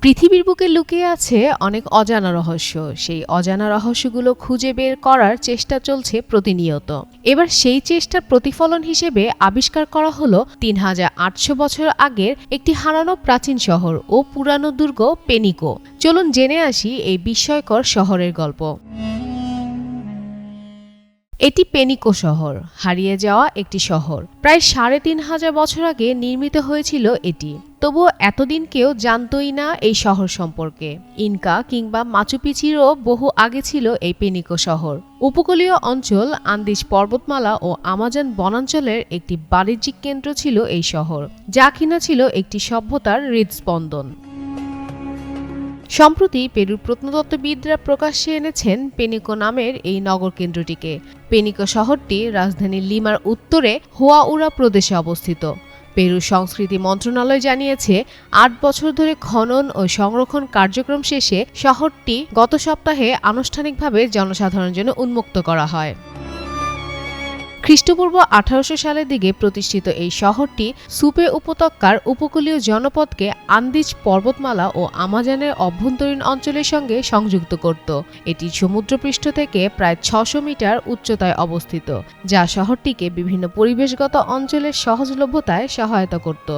পৃথিবীর বুকে লুকিয়ে আছে অনেক অজানা রহস্য। সেই অজানা রহস্যগুলো খুঁজে বের করার চেষ্টা চলছে প্রতিনিয়ত। এবার সেই চেষ্টার প্রতিফলন হিসেবে আবিষ্কার করা হলো ৩,৮০০ বছর আগের একটি হারানো প্রাচীন শহর ও পুরানো দুর্গ পেনিকো। চলুন জেনে আসি এই বিস্ময়কর শহরের গল্প। এটি পেনিকো শহর, হারিয়ে যাওয়া একটি শহর। প্রায় ৩,৫০০ বছর আগে নির্মিত হয়েছিল এটি। তবুও এতদিন কেউ জানতই না এই শহর সম্পর্কে। ইনকা কিংবা মাচু পিচুরও বহু আগে ছিল এই পেনিকো শহর। উপকূলীয় অঞ্চল, আন্দিজ পর্বতমালা ও আমাজন বনাঞ্চলের একটি বাণিজ্যিক কেন্দ্র ছিল এই শহর, যা কিনা ছিল একটি সভ্যতার হৃদস্পন্দন। সম্প্রতি পেরুর প্রত্নতত্ত্ববিদরা প্রকাশ্যে এনেছেন পেনিকো নামের এই নগর কেন্দ্রটিকে। পেনিকো শহরটি রাজধানী লিমার উত্তরে হুয়াউরা প্রদেশে অবস্থিত। পেরুর সংস্কৃতি মন্ত্রণালয় জানিয়েছে, ৮ বছর ধরে খনন ও সংরক্ষণ কার্যক্রম শেষে শহরটি গত সপ্তাহে আনুষ্ঠানিকভাবে জনসাধারণের জন্য উন্মুক্ত করা হয়। খ্রিস্টপূর্ব ১৮০০ সালের দিকে প্রতিষ্ঠিত এই শহরটি সুপে উপত্যকার উপকূলীয় জনপদকে আন্দিজ পর্বতমালা ও আমাজনের অভ্যন্তরীণ অঞ্চলের সঙ্গে সংযুক্ত করত। এটি সমুদ্রপৃষ্ঠ থেকে প্রায় ৬০০ মিটার উচ্চতায় অবস্থিত, যা শহরটিকে বিভিন্ন পরিবেশগত অঞ্চলের সহজলভ্যতায় সহায়তা করত।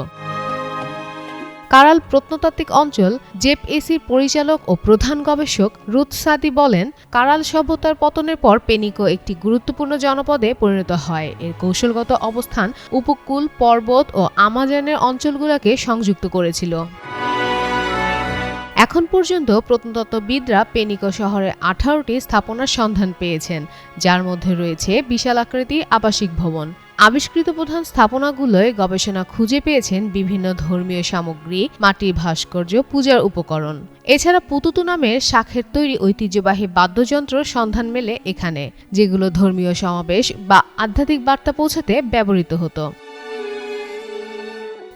কারাল প্রত্নতাত্ত্বিক অঞ্চল জেপএসির পরিচালক ও প্রধান গবেষক রুথ সাদি বলেন, কারাল সভ্যতার পতনের পর পেনিকো একটি গুরুত্বপূর্ণ জনপদে পরিণত হয়। এর কৌশলগত অবস্থান উপকূল, পর্বত ও আমাজনের অঞ্চলগুলোকে সংযুক্ত করেছিল। এখন পর্যন্ত প্রত্নতত্ত্ববিদরা পেনিকো শহরের ১৮টি স্থাপনার সন্ধান পেয়েছেন, যার মধ্যে রয়েছে বিশাল আকৃতির আবাসিক ভবন। আবিষ্কৃত প্রধান স্থাপনাগুলোয় গবেষণা খুঁজে পেয়েছেন বিভিন্ন ধর্মীয় সামগ্রী, মাটির ভাস্কর্য, পূজার উপকরণ। এছাড়া পুতুতু নামের শাঁখের তৈরি ঐতিহ্যবাহী বাদ্যযন্ত্র সন্ধান মেলে এখানে, যেগুলো ধর্মীয় সমাবেশ বা আধ্যাত্মিক বার্তা পৌঁছাতে ব্যবহৃত হতো।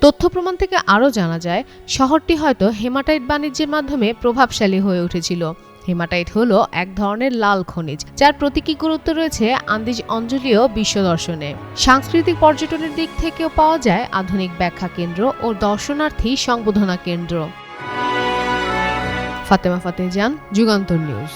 তথ্য প্রমাণ থেকে আরও জানা যায়, শহরটি হয়তো হেমাটাইট বাণিজ্যের মাধ্যমে প্রভাবশালী হয়ে উঠেছিল। হেমাটাইট হলো এক ধরনের লাল খনিজ, যার প্রতীকী গুরুত্ব রয়েছে আন্দিজ অঞ্চলীয় বিশ্ব দর্শনে। সাংস্কৃতিক পর্যটনের দিক থেকেও পাওয়া যায় আধুনিক ব্যাখ্যা কেন্দ্র ও দর্শনার্থী সংবোধনা কেন্দ্র। ফাতেমা ফাতেহ জান, যুগান্তর নিউজ।